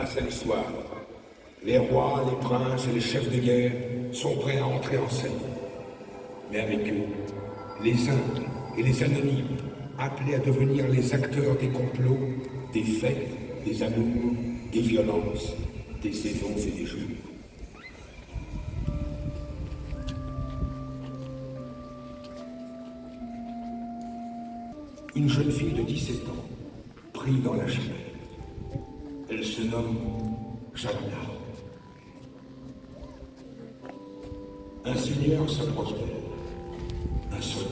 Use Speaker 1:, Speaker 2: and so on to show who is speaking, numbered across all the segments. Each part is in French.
Speaker 1: face à l'histoire. Les rois, les princes et les chefs de guerre sont prêts à entrer en scène. Mais avec eux, les humbles et les anonymes, appelés à devenir les acteurs des complots, des fêtes, des amours, des violences, des saisons et des jours. Une jeune fille de 17 ans, prise dans la chaîne. Elle se nomme Jeanne d'Arc. Un seigneur s'approche d'elle, un soldat.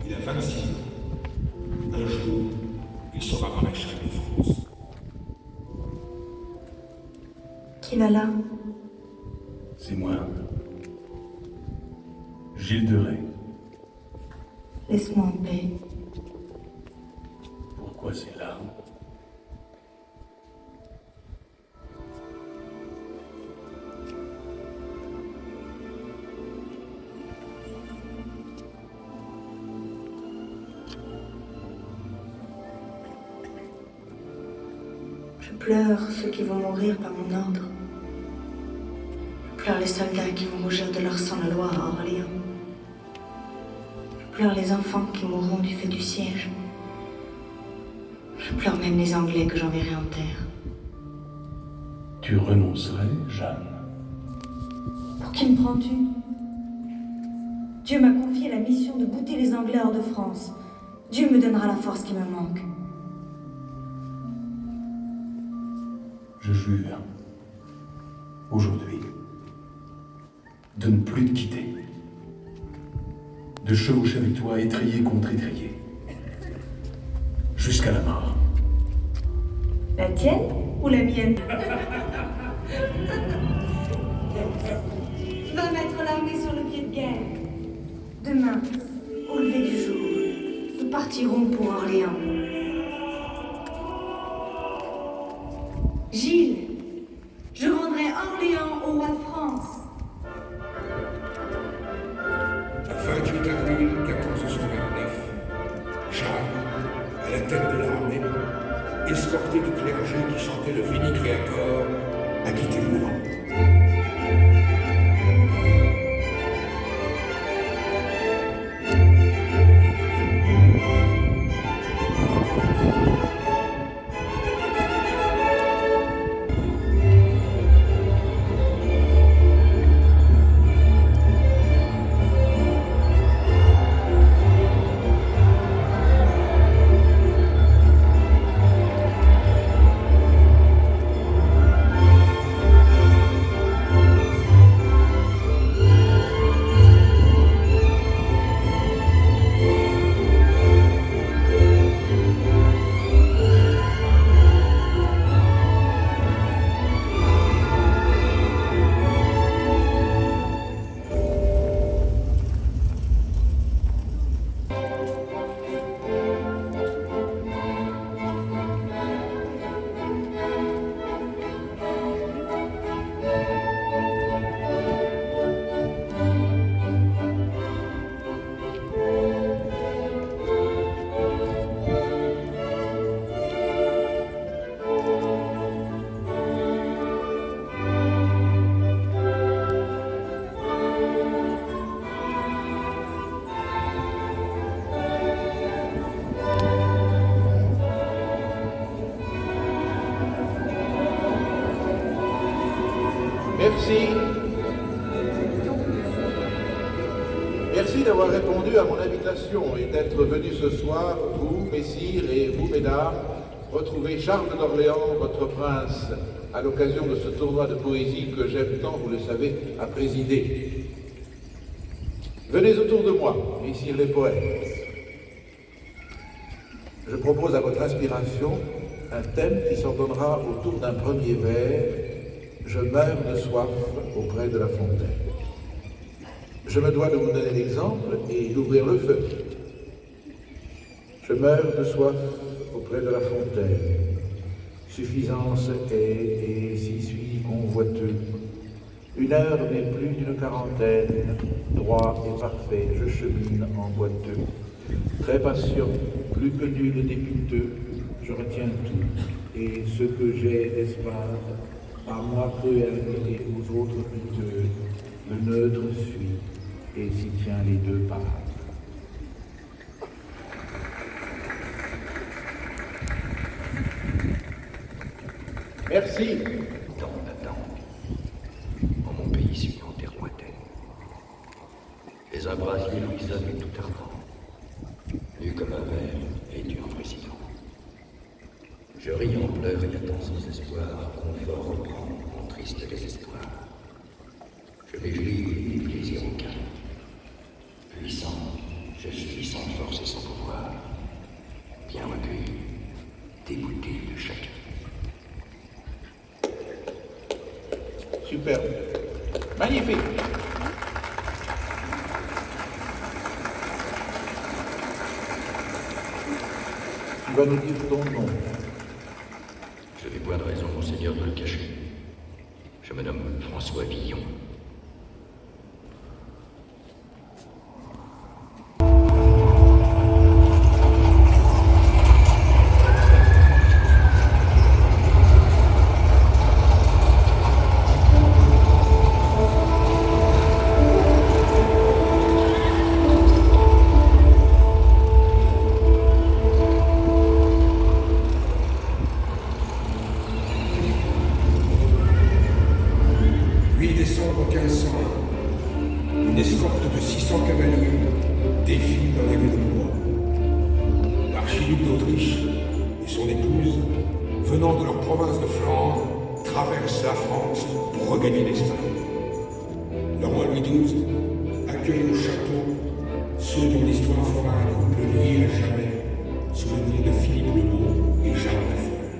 Speaker 1: Il a 26 ans. Un jour, il sera maréchal de France.
Speaker 2: Qui va là?
Speaker 3: C'est moi. Gilles de Rais.
Speaker 2: Laisse-moi en paix.
Speaker 3: Pourquoi c'est là?
Speaker 2: Je pleure ceux qui vont mourir par mon ordre. Je pleure les soldats qui vont rougir de leur sang la loi à Orléans. Je pleure les enfants qui mourront du fait du siège. Je pleure même les Anglais que j'enverrai en terre.
Speaker 3: Tu renoncerais, Jeanne?
Speaker 2: Pour qui me prends-tu? Dieu m'a confié la mission de bouter les Anglais hors de France. Dieu me donnera la force qui me manque.
Speaker 3: Je jure, aujourd'hui, de ne plus te quitter, de chevaucher avec toi étrier contre étrier, jusqu'à la mort.
Speaker 2: La tienne ou la mienne? Va mettre l'armée sur le pied de guerre. Demain, au lever du jour, nous partirons pour Orléans. Gilles, je rendrai Orléans au roi de France.
Speaker 1: 28 avril 1429, Jeanne, à la tête de l'armée, escortée du clergé qui chantait le Veni Creator, a quitté Rouen.
Speaker 4: Merci. Merci d'avoir répondu à mon invitation et d'être venu ce soir, vous, messires, et vous, mesdames, retrouver Charles d'Orléans, votre prince, à l'occasion de ce tournoi de poésie que j'aime tant, vous le savez, à présider. Venez autour de moi, messires les poètes. Je propose à votre inspiration un thème qui s'ordonnera autour d'un premier vers. Je meurs de soif auprès de la fontaine. Je me dois de vous donner l'exemple et d'ouvrir le feu. Je meurs de soif auprès de la fontaine. Suffisance est, et si suis convoiteux. Une heure n'est plus d'une quarantaine. Droit et parfait, je chemine en boiteux. Très patient, plus que nul et dépiteux, je retiens tout. et ce que j'ai d'espoir, à moi cruel et aux autres piteux, le neutre suit et s'y tient les deux parts. Merci.
Speaker 1: Tant d'attente. En mon pays suit en terre lointaine. Les un brasier ruissonnent tout ardent. Nu comme un verre et tu en président. Je ris en pleurs et attends sans espoir, confort reprend mon triste désespoir. Je m'éblis et plaisir aucun. Puissant, je suis sans force et sans pouvoir. Bien recueilli, dégoûté de chacun.
Speaker 4: Superbe. Magnifique. Tu vas nous dire ton nom.
Speaker 1: Je n'ai point de raison, monseigneur, de le cacher. Je me nomme François Villon. Décembre 1501, une escorte de 600 cavaliers défile dans les rues de Blois. L'archiduc d'Autriche et son épouse, venant de leur province de Flandre, traversent la France pour regagner l'Espagne. Le roi Louis XII accueille au château ceux dont l'histoire fera un couple lié à jamais sous le nom de Philippe le Beau et Jeanne la Folle.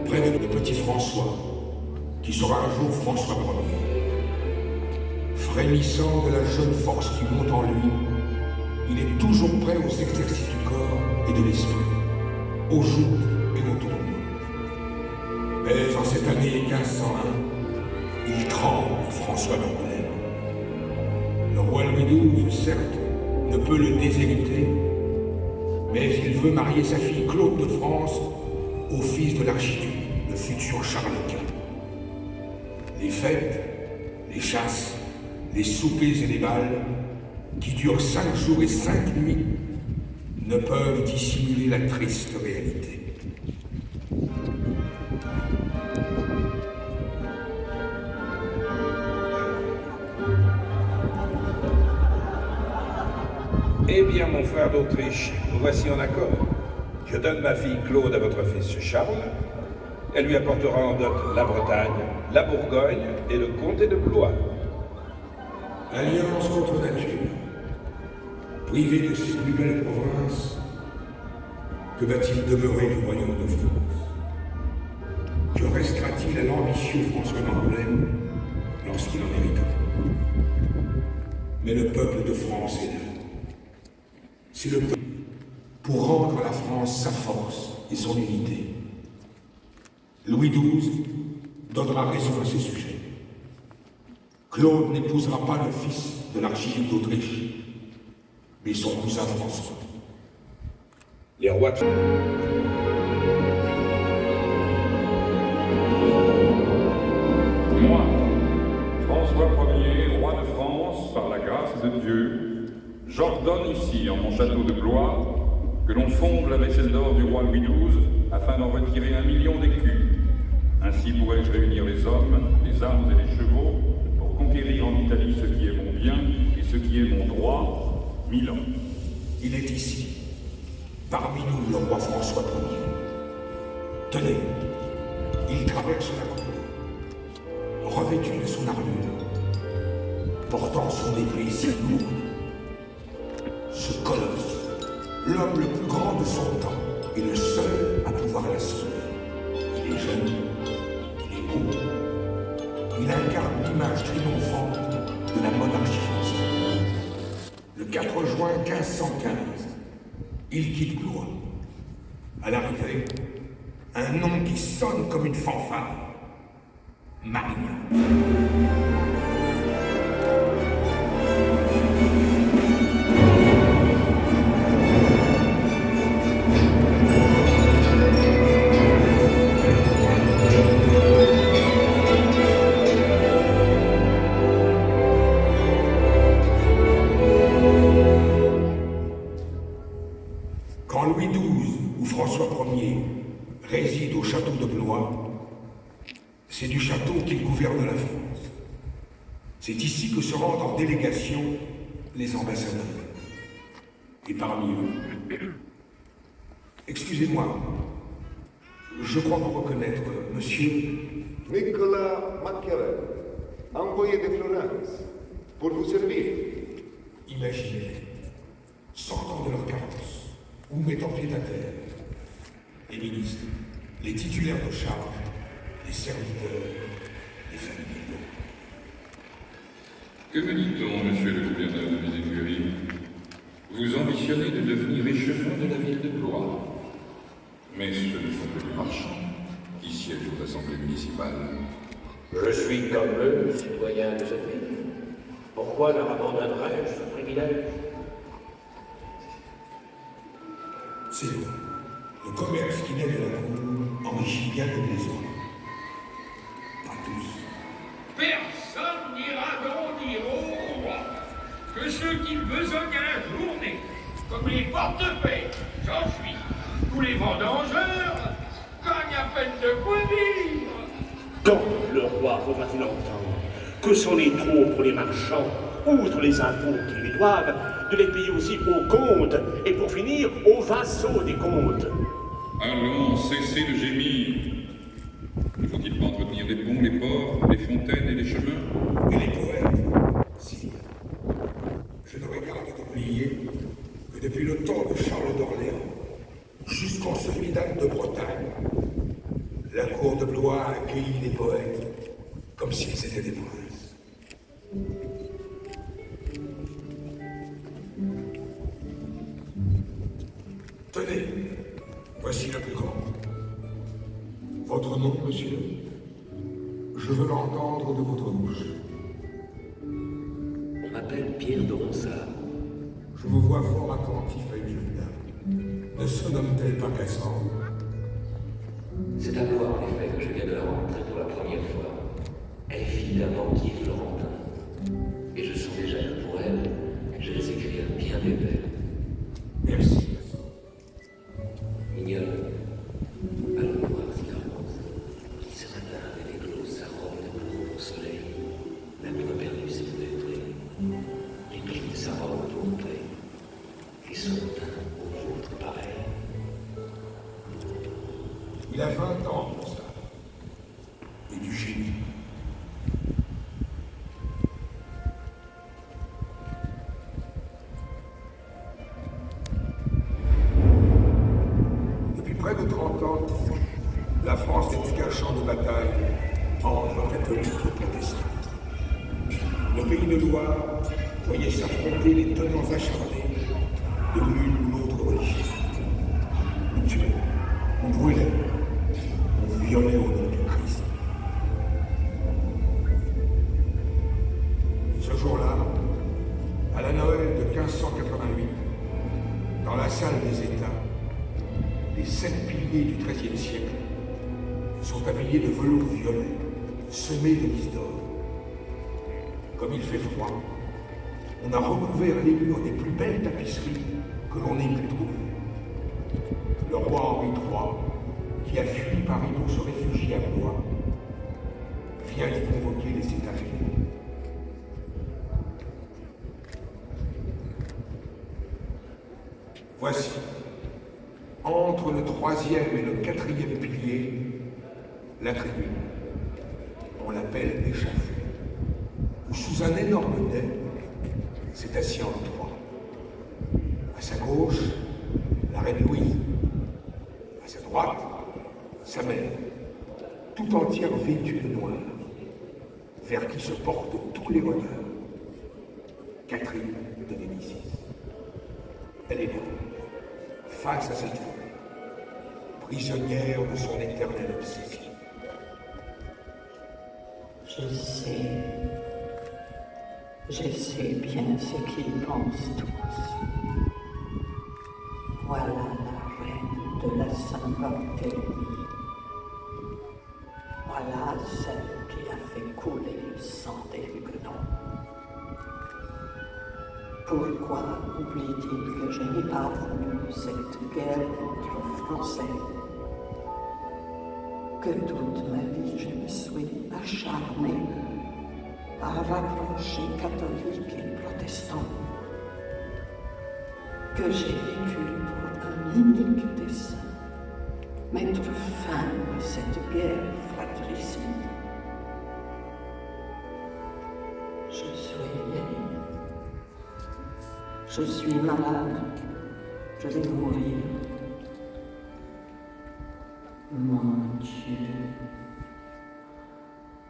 Speaker 1: Près de petit François, qui sera un jour François Ier. Frémissant de la jeune force qui monte en lui, il est toujours prêt aux exercices du corps et de l'esprit, aux joutes et aux tournois. Mais en cette année 1501, il tremble, François d'Angoulême. Le roi Louis XII, certes, ne peut le déshériter, mais il veut marier sa fille Claude de France au fils de l'archiduc, le futur Charles Quint. Les fêtes, les chasses, les soupers et les bals, qui durent 5 jours et 5 nuits, ne peuvent dissimuler la triste réalité.
Speaker 5: Eh bien, mon frère d'Autriche, nous voici en accord. Je donne ma fille Claude à votre fils Charles. Elle lui apportera en dot la Bretagne, la Bourgogne et le comté de Blois.
Speaker 1: Alliance contre nature. Privé de ses plus belles provinces, que va-t-il demeurer du royaume de France? Que restera-t-il à l'ambitieux François d'Angoulême lorsqu'il en héritera? Mais le peuple de France est là. C'est le peuple pour rendre à la France sa force et son unité. Louis XII donnera raison à ses sujets. Claude n'épousera pas le fils de l'archiduc d'Autriche, mais son cousin François.
Speaker 5: Les rois de...
Speaker 6: Moi, François Ier, roi de France, par la grâce de Dieu, j'ordonne ici, en mon château de Blois, que l'on fonde la vaisselle d'or du roi Louis XII afin d'en retirer 1 million d'écus. Ainsi pourrai-je réunir les hommes, les armes et les chevaux pour conquérir en Italie ce qui est mon bien et ce qui est mon droit, Milan.
Speaker 1: Il est ici, parmi nous, le roi François Ier. Tenez, il traverse la cour, revêtu de son armure, portant son épée si lourde. Ce colosse, l'homme le plus grand de son temps, est le seul à pouvoir la sauver. Il est jeune, il est beau, il incarne l'image triomphante de la monarchie française. Le 4 juin 1515, il quitte Blois. À l'arrivée, un nom qui sonne comme une fanfare, Marignan. Quand Louis XII ou François Ier résident au château de Blois, c'est du château qu'ils gouvernent la France. C'est ici que se rendent en délégation les ambassadeurs. Et parmi eux, excusez-moi, je crois vous reconnaître, monsieur.
Speaker 7: Nicolas Machiavel, envoyé de Florence, pour vous servir.
Speaker 1: Imaginez, sortant de leur carence, ou mettant pied à terre, les ministres, les titulaires de charge, les serviteurs, les familiers.
Speaker 6: Que me dit-on, monsieur le gouverneur de mes écuries? Vous ambitionnez de devenir échevin de la ville de Blois. Mais ce ne sont que des marchands qui siègent aux assemblées municipales.
Speaker 8: Je suis comme eux, citoyen de cette ville. Pourquoi leur abandonnerais-je ce privilège?
Speaker 1: C'est le commerce qui naît de la cour enrichit bien les maisons. Pas tous.
Speaker 9: Personne n'ira donc dire au roi que ceux qui besognaient la journée, comme les portefaix, j'en suis, ou les vendangeurs, gagnent à peine de quoi vivre.
Speaker 8: Quand le roi faudra-t-il entendre que c'en est trop pour les marchands, outre les impôts qu'ils lui doivent, de les payer aussi aux comtes, et pour finir, aux vassaux des comtes?
Speaker 6: Allons, cessez de gémir. Ne faut-il pas entretenir les ponts, les ports, les fontaines et les chemins?
Speaker 1: Et les poètes, si. Je n'aurais garde d'oublier que depuis le temps de Charles d'Orléans, jusqu'en celui d'Anne de Bretagne, la cour de Blois a accueilli les poètes comme s'ils étaient des princes. Tenez, voici le plus grand. Votre nom, monsieur? Je veux l'entendre de votre bouche.
Speaker 8: On m'appelle Pierre de Ronsard.
Speaker 1: Je vous vois fort attentif à une jeune dame. Ne se nomme-t-elle pas Cassandre?
Speaker 8: C'est à moi, en effet, que je viens de la rencontrer pour la première fois. Elle est fille d'un banquier florentin. Et je sens déjà que pour elle, je vais écrire bien des vers.
Speaker 1: Merci.
Speaker 8: Mignonne, allons voir si la rose, qui ce matin avait éclos sa robe de bleu au soleil, n'a plus perdu ses fenêtres, les plis de sa robe tournée, et son teint au vôtre pareil.
Speaker 1: Il a 20 ans pour ça. Et du génie. Depuis près de 30 ans, la France n'est plus qu'un champ de bataille entre catholiques et protestants. Le pays de Loire voyait s'affronter les tenants acharnés de l'une ou l'autre religion. On tuait, on brûlait, on violait au nom du Christ. Ce jour-là, à la Noël de 1588, dans la salle des États, les 7 piliers du XIIIe siècle sont habillés de velours violet, semés de lys d'or. Comme il fait froid, on a recouvert les murs des plus belles tapisseries que l'on ait pu trouver. Le roi Henri III, qui a fui Paris pour se réfugier à Blois, vient y convoquer les États-Unis. Voici, entre le 3e et le 4e pilier, la tribune. On l'appelle échafaud, où sous un énorme dais s'est assis Henri III. À sa gauche, la reine Louise. À sa droite, sa mère, tout entière vêtue de noir, vers qui se portent tous les regards. Catherine de Médicis. Elle est là, face à cette foule, prisonnière de son éternelle obsession.
Speaker 10: Je sais bien ce qu'ils pensent tous. Voilà la reine de la Saint-Barthélemy. Voilà celle qui a fait couler le sang des Huguenots. Pourquoi oublie-t-il que je n'ai pas voulu cette guerre entre Français? Que toute ma vie je me suis acharnée à rapprocher catholiques et protestants, que j'ai vécu pour un unique dessein, mettre fin à cette guerre fratricide. Je suis vieille, je suis malade, je vais mourir.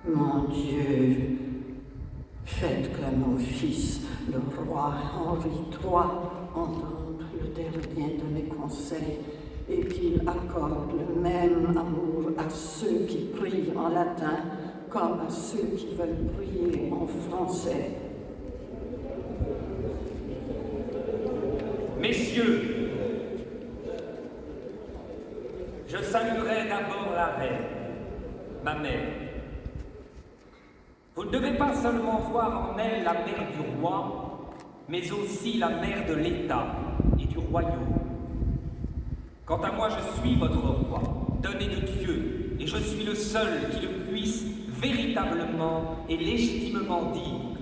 Speaker 10: Mon Dieu, faites que mon fils, le roi Henri III, entende le dernier de mes conseils et qu'il accorde le même amour à ceux qui prient en latin comme à ceux qui veulent prier en français.
Speaker 11: Messieurs, je saluerai d'abord la reine, ma mère. Vous ne devez pas seulement voir en elle la mère du roi, mais aussi la mère de l'État et du royaume. Quant à moi, je suis votre roi, donné de Dieu, et je suis le seul qui le puisse véritablement et légitimement dire.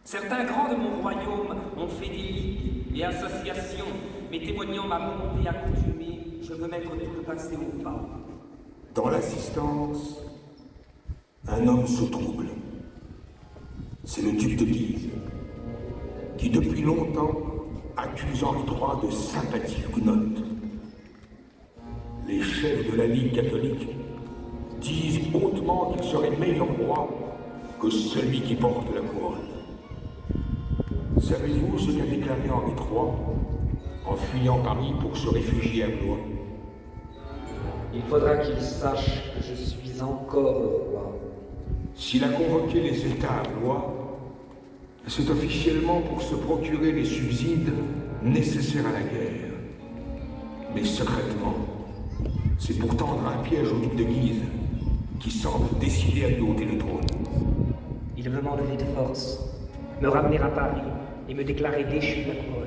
Speaker 11: Certains grands de mon royaume ont fait des ligues et associations, mais témoignant ma montée accoutumée, je veux mettre tout le passé au pas.
Speaker 1: Dans l'assistance, un homme se trouble. C'est le duc de Guise, qui depuis longtemps accuse Henri III de sympathie huguenote. Les chefs de la Ligue catholique disent hautement qu'il serait meilleur roi que celui qui porte la couronne. Savez-vous ce qu'a déclaré Henri III en fuyant Paris pour se réfugier à Blois?
Speaker 11: Il faudra qu'il sache que je suis encore roi.
Speaker 1: S'il a convoqué les États à Blois, c'est officiellement pour se procurer les subsides nécessaires à la guerre. Mais secrètement, c'est pour tendre un piège au duc de Guise, qui semble décidé à lui ôter le trône.
Speaker 11: Il veut m'enlever de force, me ramener à Paris et me déclarer déchu de la couronne.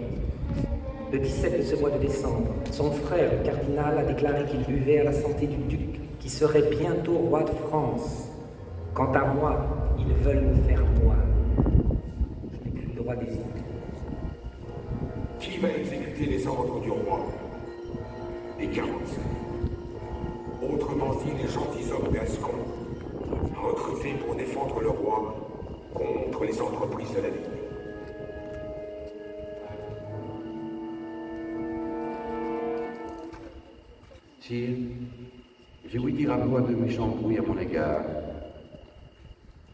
Speaker 11: Le 17 de ce mois de décembre, son frère, le cardinal, a déclaré qu'il buvait à la santé du duc, qui serait bientôt roi de France. Quant à moi, ils veulent me faire moine. Je n'ai plus le droit d'hésiter.
Speaker 1: Qui va exécuter les ordres du roi? Les 45. Autrement dit, les gentilshommes gascons, recrutés pour défendre le roi contre les entreprises de la Ligue.
Speaker 12: Sire, j'ai ouï dire à Blois de méchants bruits à mon égard.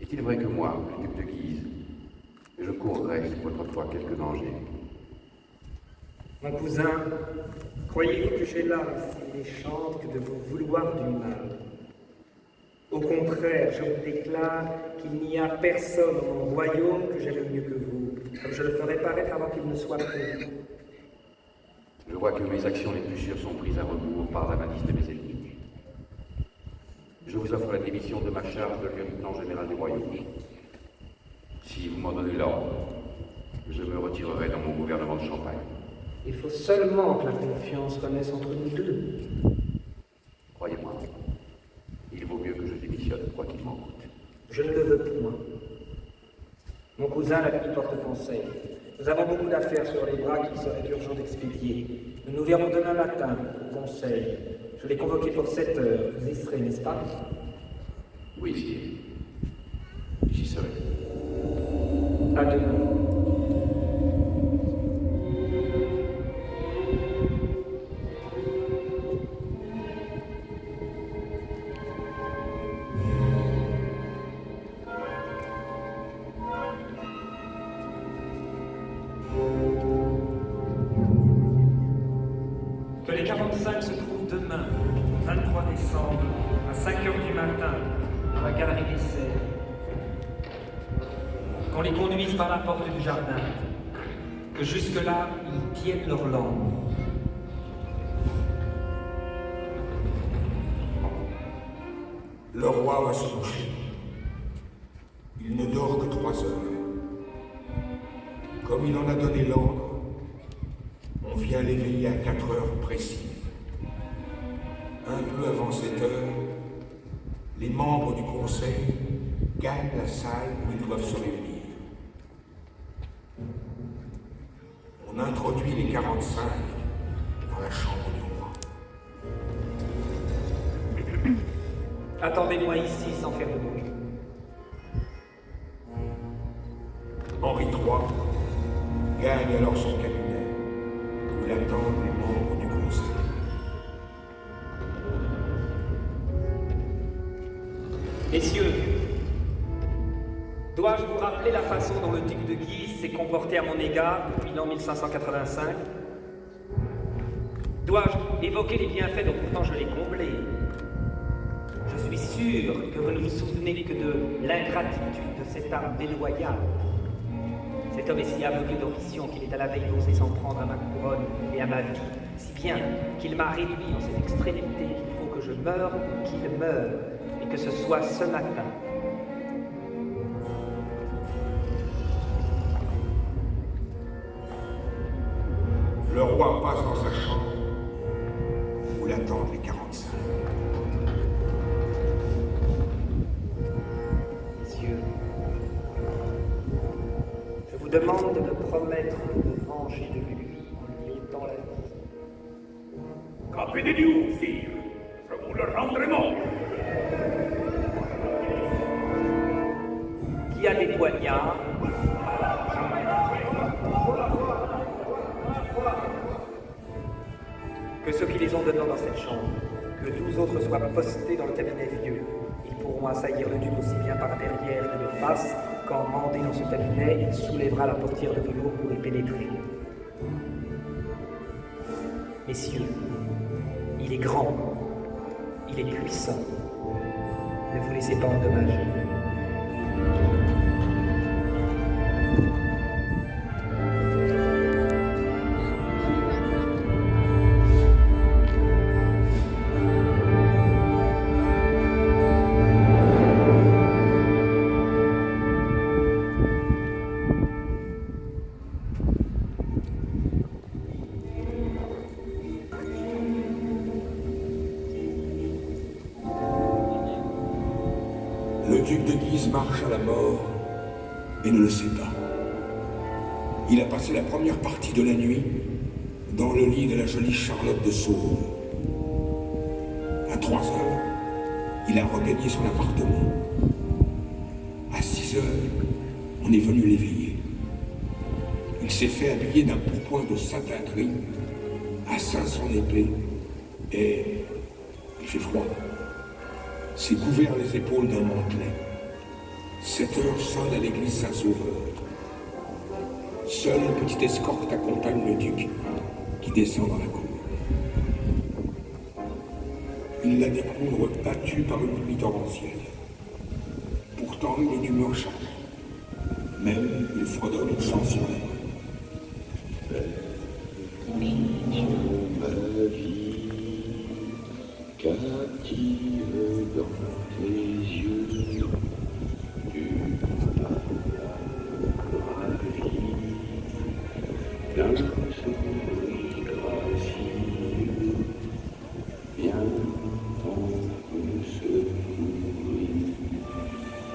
Speaker 12: Est-il vrai que moi, le duc de Guise, je courrais sur votre foi quelque danger?
Speaker 11: Mon cousin, croyez-vous que j'ai l'âme si méchante que de vous vouloir du mal? Au contraire, je vous déclare qu'il n'y a personne dans mon royaume que j'aime mieux que vous, comme je le ferai paraître avant qu'il ne soit plus.
Speaker 12: Je vois que mes actions les plus sûres sont prises à rebours par la malice de mes ennemis. Je vous offre la démission de ma charge de lieutenant général du royaume. Si vous m'en donnez l'ordre, je me retirerai dans mon gouvernement de Champagne.
Speaker 11: Il faut seulement que la confiance renaisse entre nous deux.
Speaker 12: Croyez-moi, il vaut mieux que je démissionne, quoi qu'il m'en coûte.
Speaker 11: Je ne le veux point. Mon cousin l'a mis porte conseil. Nous avons beaucoup d'affaires sur les bras qu'il serait urgent d'expédier. Nous nous verrons demain matin au conseil. Je l'ai convoqué pour 7 heures. Vous y serez, n'est-ce pas?
Speaker 12: Oui, sire. J'y serai.
Speaker 11: À demain. Que les 45 se trouvent demain, 23 décembre, à 5 heures du matin, dans la galerie des Serres. Qu'on les conduise par la porte du jardin. Que jusque-là, ils tiennent leur langue.
Speaker 1: Le roi va se coucher. Il ne dort que 3 heures. Comme il en a donné l'ordre, on vient l'éveiller à 4 heures précises. Un peu avant cette heure, les membres du conseil gagnent la salle où ils doivent se réunir. On introduit les 45 dans la chambre du roi.
Speaker 11: Attendez-moi ici sans faire de bruit.
Speaker 1: Henri III gagne alors son cabinet, où l'attendent les membres du conseil.
Speaker 11: Messieurs, dois-je vous rappeler la façon dont le duc de Guise s'est comporté à mon égard depuis l'an 1585 ? Dois-je évoquer les bienfaits dont pourtant je l'ai comblé ? Je suis sûr que vous ne vous souvenez que de l'ingratitude de cette âme déloyale. Cet homme est si aveuglé d'ambition qu'il est à la veille d'oser s'en prendre à ma couronne et à ma vie, si bien qu'il m'a réduit en cette extrémité qu'il faut que je meure ou qu'il meure, et que ce soit ce matin.
Speaker 1: Le roi passe dans sa chambre, où l'attendent les 45.
Speaker 11: Messieurs, je vous demande de me promettre de me venger de lui en lui ôtant la vie.
Speaker 9: Capitez-vous, sire, je vous le rendrai mort.
Speaker 11: Qui a des poignards? Que ceux qui les ont donnés dans cette chambre, que 12 autres soient postés dans le cabinet vieux. Ils pourront assaillir le duc aussi bien par derrière que de face, quand mandé dans ce cabinet, il soulèvera la portière de velours pour y pénétrer. Messieurs, il est grand, il est puissant. Ne vous laissez pas endommager.
Speaker 1: Le duc de Guise marche à la mort et ne le sait pas. Il a passé la première partie de la nuit dans le lit de la jolie Charlotte de Sauve. À 3 heures, il a regagné son appartement. À 6 heures, on est venu l'éveiller. Il s'est fait habiller d'un pourpoint de satin gris, à ceint son épée, et il fait froid. S'est couvert les épaules d'un mantelet. 7 heures sonne à l'église Saint-Sauveur. Seule une petite escorte accompagne le duc, qui descend dans la cour. Il la découvre battue par une pluie torrentielle. Pourtant, il est d'humeur charmante. Même, il fredonne une chanson.
Speaker 8: Ma vie captive dans tes yeux, tu m'as ravi d'un sourire gracieux, bien temps pour secourir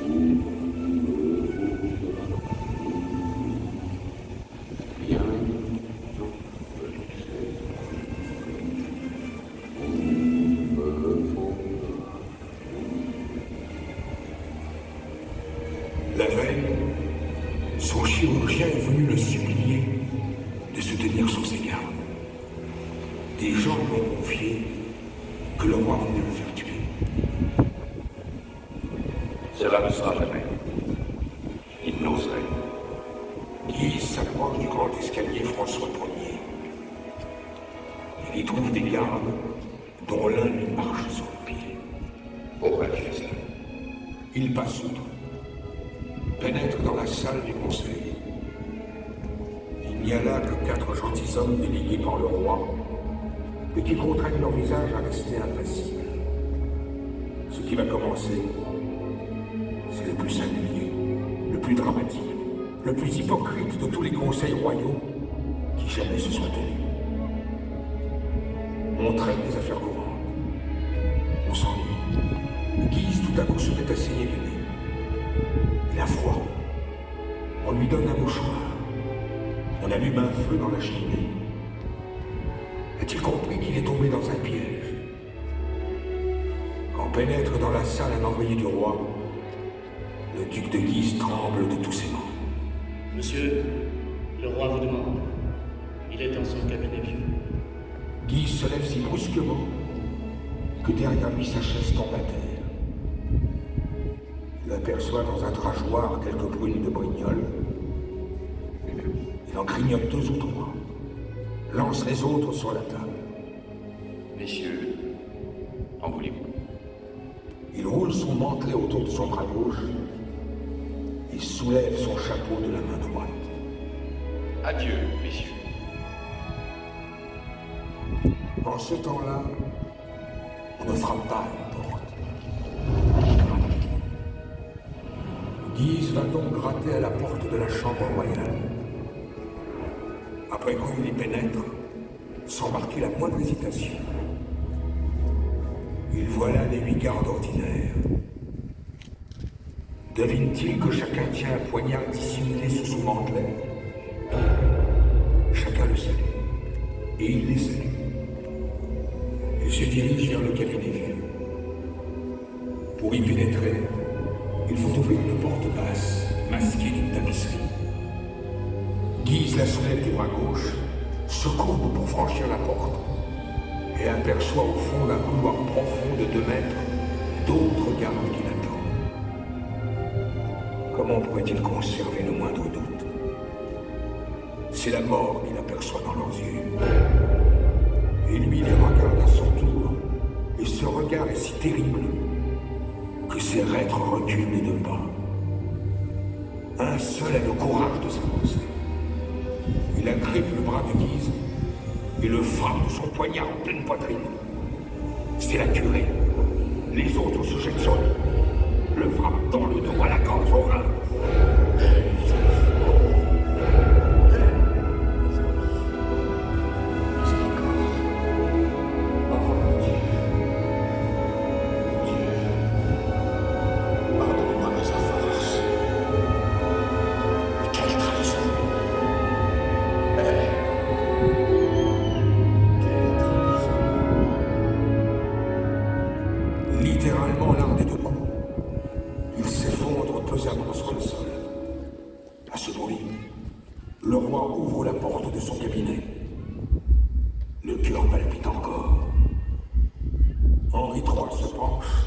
Speaker 8: ou me bien temps je sais.
Speaker 1: La veille, son chirurgien est venu le supplier de se tenir sur ses gardes. Des gens lui ont confié que le roi voulait le faire tuer.
Speaker 12: Cela ne sera jamais. Il n'oserait.
Speaker 1: Guise s'approche du grand escalier François Ier. Il y trouve des gardes, dont l'un lui marche sur le pied.
Speaker 12: Pourquoi tu fais cela?
Speaker 1: Il passe outre, pénètre dans la salle du conseil. Il n'y a là que 4 gentilshommes délégués par le roi, et qui contraignent leur visage à rester impassibles. Ce qui va commencer, c'est le plus singulier, le plus dramatique. le plus hypocrite de tous les conseils royaux qui jamais se soient tenus. On traite des affaires courantes. On s'ennuie. Guise tout à coup se met à saigner du nez. Il a froid. On lui donne un mouchoir. On allume un feu dans la cheminée. A-t-il compris qu'il est tombé dans un piège? Quand pénètre dans la salle un envoyé du roi, le duc de Guise tremble de tous ses membres.
Speaker 13: Monsieur, le roi vous demande. Il est dans son cabinet vieux.
Speaker 1: Guise se lève si brusquement que derrière lui sa chaise tombe à terre. Il aperçoit dans un drageoir quelques brunes de brignoles. Il en grignote 2 ou 3, lance les autres sur la table.
Speaker 12: Messieurs, en voulez-vous?
Speaker 1: Il roule son mantelet autour de son bras gauche et soulève son chapeau de la main droite.
Speaker 12: Adieu, messieurs.
Speaker 1: En ce temps-là, on ne frappe pas à la porte. Guise va donc gratter à la porte de la chambre royale. Après coup, il y pénètre, sans marquer la moindre hésitation. Il voit là les 8 gardes ordinaires. Devine-t-il que chacun tient un poignard dissimulé sous son mantelet? Chacun le salue, et il les salue. Il se dirige vers le cabinet vieux. Pour y pénétrer, il faut ouvrir une porte basse, masquée d'une tapisserie. Guise la soulève du bras gauche, se courbe pour franchir la porte, et aperçoit au fond d'un couloir profond de 2 mètres d'autres gardes qui l'attendent. Comment pourrait-il conserver le moindre doute? C'est la mort qu'il aperçoit dans leurs yeux. Et lui les regarde à son tour, et ce regard est si terrible que ses reîtres reculent des 2 pas. Un seul a le courage de s'avancer. Il agrippe le bras de Guise et le frappe de son poignard en pleine poitrine. C'est la curée. Les autres se jettent sur lui, le frappent dans le dos, à la gorge, au rein. Littéralement l'un des 2 coups. Il s'effondre pesamment sur le sol. À ce bruit, le roi ouvre la porte de son cabinet. Le cœur palpite encore. Henri III se penche,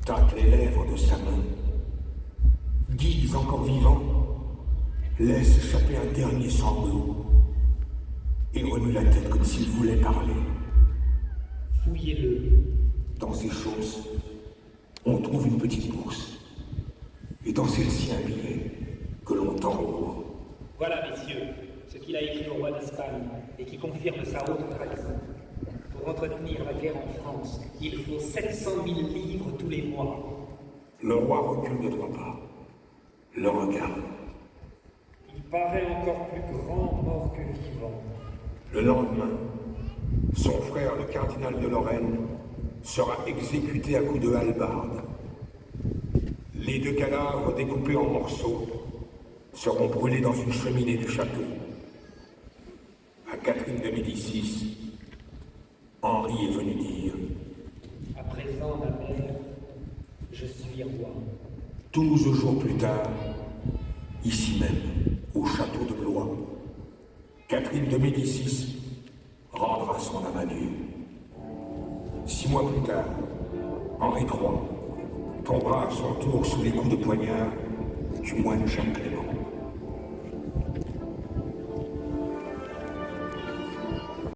Speaker 1: tâte les lèvres de sa main. Guise, encore vivant, laisse échapper un dernier sanglot et remue la tête comme s'il voulait parler.
Speaker 11: Fouillez-le.
Speaker 1: Dans ses chausses, on trouve une petite bourse. Et dans celle-ci, un billet que l'on tend au roi.
Speaker 11: Voilà, messieurs, ce qu'il a écrit au roi d'Espagne et qui confirme sa haute trahison. Pour entretenir la guerre en France, il faut 700 000 livres tous les mois.
Speaker 1: Le roi recule de 3 pas. Le regarde.
Speaker 11: Il paraît encore plus grand mort que vivant.
Speaker 1: Le lendemain, son frère, le cardinal de Lorraine, sera exécuté à coups de hallebarde. Les 2 cadavres découpés en morceaux seront brûlés dans une cheminée du château. À Catherine de Médicis, Henri est venu dire:
Speaker 11: à présent, ma mère, je suis roi.
Speaker 1: 12 jours plus tard, ici même, au château de Blois, Catherine de Médicis rendra son âme à Dieu. 6 mois plus tard, Henri III tombera à son tour sous les coups de poignard du moine Jacques Clément.